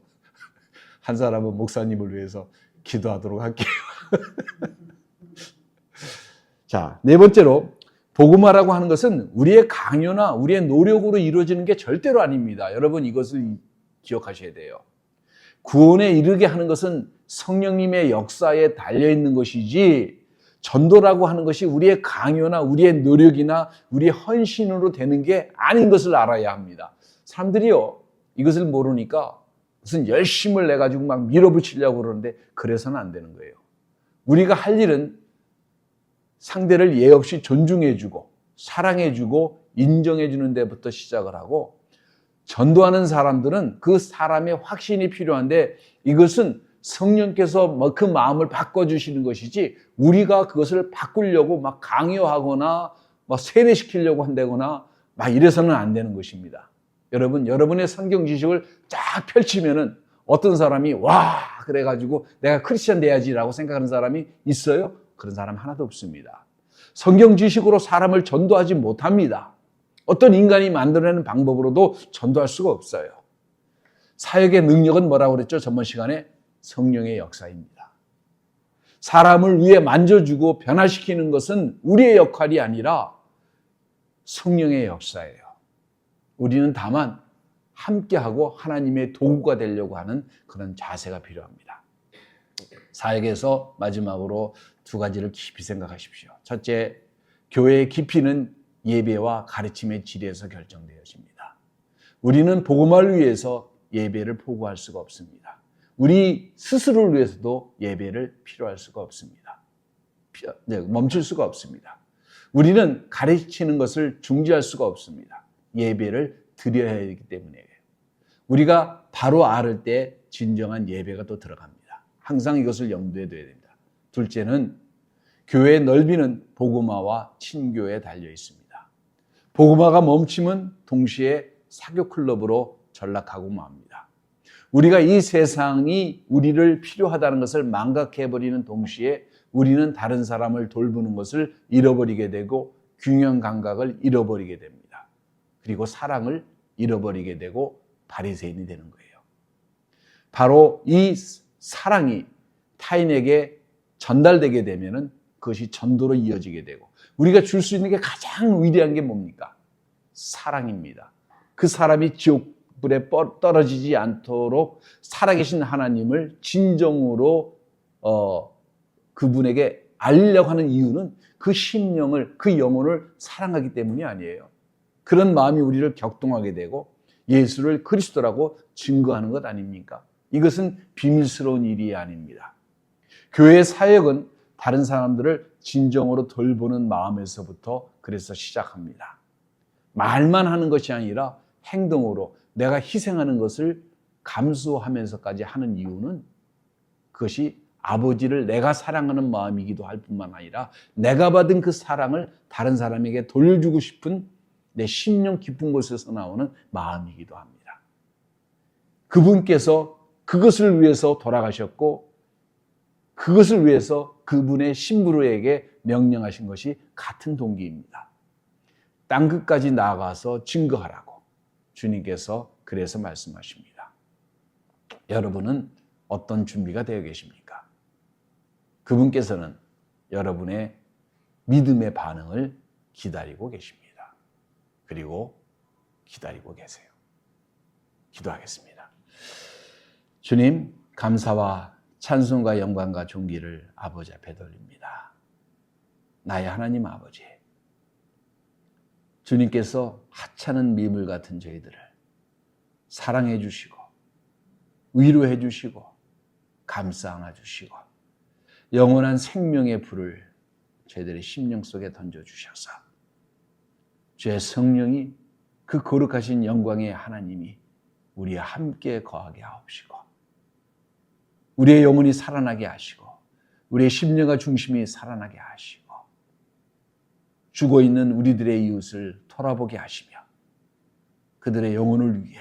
한 사람은 목사님을 위해서 기도하도록 할게요. 자, 네 번째로 복음화라고 하는 것은 우리의 강요나 우리의 노력으로 이루어지는 게 절대로 아닙니다. 여러분 이것을 기억하셔야 돼요. 구원에 이르게 하는 것은 성령님의 역사에 달려있는 것이지 전도라고 하는 것이 우리의 강요나 우리의 노력이나 우리의 헌신으로 되는 게 아닌 것을 알아야 합니다. 사람들이요, 이것을 모르니까 무슨 열심을 내가지고 막 밀어붙이려고 그러는데 그래서는 안 되는 거예요. 우리가 할 일은 상대를 예 없이 존중해주고 사랑해주고 인정해주는 데부터 시작을 하고, 전도하는 사람들은 그 사람의 확신이 필요한데 이것은 성령께서 그 마음을 바꿔주시는 것이지 우리가 그것을 바꾸려고 막 강요하거나 막 세뇌시키려고 한다거나 막 이래서는 안 되는 것입니다. 여러분의 성경 지식을 쫙 펼치면은 어떤 사람이 와 그래가지고 내가 크리스천 돼야지라고 생각하는 사람이 있어요? 그런 사람 하나도 없습니다. 성경 지식으로 사람을 전도하지 못합니다. 어떤 인간이 만들어내는 방법으로도 전도할 수가 없어요. 사역의 능력은 뭐라고 그랬죠? 전번 시간에 성령의 역사입니다. 사람을 위해 만져주고 변화시키는 것은 우리의 역할이 아니라 성령의 역사예요. 우리는 다만 함께하고 하나님의 도구가 되려고 하는 그런 자세가 필요합니다. 사역에서 마지막으로 두 가지를 깊이 생각하십시오. 첫째, 교회의 깊이는 예배와 가르침의 질에서 결정되어집니다. 우리는 복음화를 위해서 예배를 포기할 수가 없습니다. 우리 스스로를 위해서도 예배를 필요할 수가 없습니다. 멈출 수가 없습니다. 우리는 가르치는 것을 중지할 수가 없습니다. 예배를 드려야 하기 때문이에요. 우리가 바로 앓을 때 진정한 예배가 또 들어갑니다. 항상 이것을 염두에 둬야 됩니다. 둘째는 교회의 넓이는 복음화와 친교에 달려 있습니다. 복음화가 멈추면 동시에 사교 클럽으로 전락하고 맙니다. 우리가 이 세상이 우리를 필요하다는 것을 망각해버리는 동시에 우리는 다른 사람을 돌보는 것을 잃어버리게 되고 균형 감각을 잃어버리게 됩니다. 그리고 사랑을 잃어버리게 되고 바리새인이 되는 거예요. 바로 이 사랑이 타인에게 전달되게 되면은 그것이 전도로 이어지게 되고, 우리가 줄 수 있는 게 가장 위대한 게 뭡니까? 사랑입니다. 그 사람이 지옥불에 떨어지지 않도록 살아계신 하나님을 진정으로 그분에게 알리려고 하는 이유는 그 심령을, 그 영혼을 사랑하기 때문이 아니에요. 그런 마음이 우리를 격동하게 되고 예수를 그리스도라고 증거하는 것 아닙니까? 이것은 비밀스러운 일이 아닙니다. 교회의 사역은 다른 사람들을 진정으로 돌보는 마음에서부터 그래서 시작합니다. 말만 하는 것이 아니라 행동으로 내가 희생하는 것을 감수하면서까지 하는 이유는 그것이 아버지를 내가 사랑하는 마음이기도 할 뿐만 아니라 내가 받은 그 사랑을 다른 사람에게 돌려주고 싶은 내 심령 깊은 곳에서 나오는 마음이기도 합니다. 그분께서 그것을 위해서 돌아가셨고 그것을 위해서 그분의 신부로에게 명령하신 것이 같은 동기입니다. 땅끝까지 나아가서 증거하라고 주님께서 그래서 말씀하십니다. 여러분은 어떤 준비가 되어 계십니까? 그분께서는 여러분의 믿음의 반응을 기다리고 계십니다. 그리고 기다리고 계세요. 기도하겠습니다. 주님, 감사와 찬송과 영광과 존귀를 아버지 앞에 돌립니다. 나의 하나님 아버지, 주님께서 하찮은 미물 같은 저희들을 사랑해 주시고 위로해 주시고 감싸 안아 주시고 영원한 생명의 불을 저희들의 심령 속에 던져주셔서 주의 성령이 그 거룩하신 영광의 하나님이 우리와 함께 거하게 하옵시고 우리의 영혼이 살아나게 하시고 우리의 심령과 중심이 살아나게 하시고 죽어있는 우리들의 이웃을 돌아보게 하시며 그들의 영혼을 위해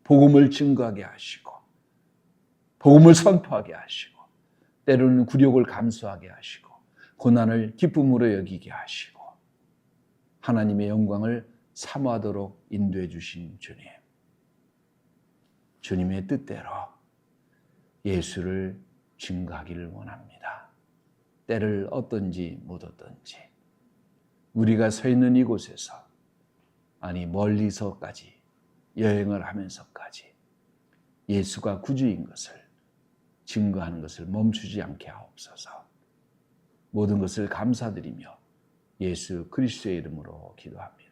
복음을 증거하게 하시고 복음을 선포하게 하시고 때로는 굴욕을 감수하게 하시고 고난을 기쁨으로 여기게 하시고 하나님의 영광을 사모하도록 인도해 주신 주님, 주님의 뜻대로 예수를 증거하기를 원합니다. 때를 얻든지 못 얻든지 우리가 서 있는 이곳에서 아니 멀리서까지 여행을 하면서까지 예수가 구주인 것을 증거하는 것을 멈추지 않게 하옵소서. 모든 것을 감사드리며 예수 그리스도의 이름으로 기도합니다.